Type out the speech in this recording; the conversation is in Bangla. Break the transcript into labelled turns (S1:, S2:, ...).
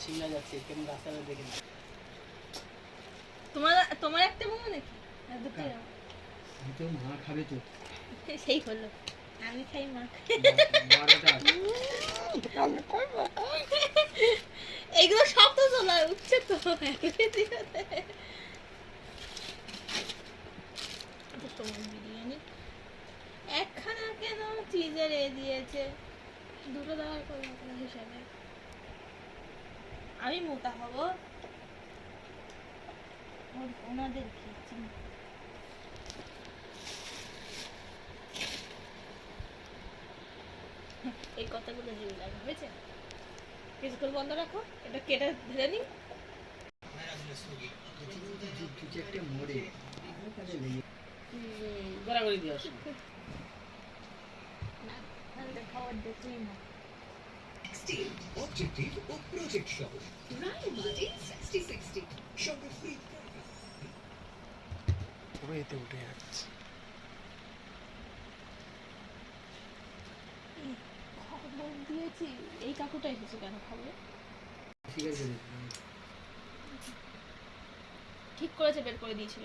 S1: সিমলা যাচ্ছে কেমন রাস্তাটা দেখে না।
S2: তোমার একটা মোমো নাকি?
S1: আমি তো মা খাবে তো।
S2: সেই হলো, আমি খাই মা। এগুলো সব তো চলা উঠছে তো। বিরিয়ানি একখানা কেন চিজের দিয়েছে, দুটো দেওয়ার কোনো হিসাবে। আমি মোটা হব ওনাদের খেয়েছি। এই কথাগুলো জেনে লাগে হয়েছে, কিছুক্ষণ বন্ধ রাখো, এটা কেটে ধরে নি।
S1: গড়াগড়ি দিয়ে আসো।
S2: খাবার দেখুই না।
S3: Objective ও প্রজেক্ট সহ রায়মাটি 6060 সঙ্গে ফ্রি
S1: পুরো এতে উঠে যাচ্ছে।
S2: খবর দিয়েছি, এই কাকুটা এসেছে কেন খবরে?
S1: ঠিক আছে,
S2: ঠিক করেছে, বের করে দিয়েছিল।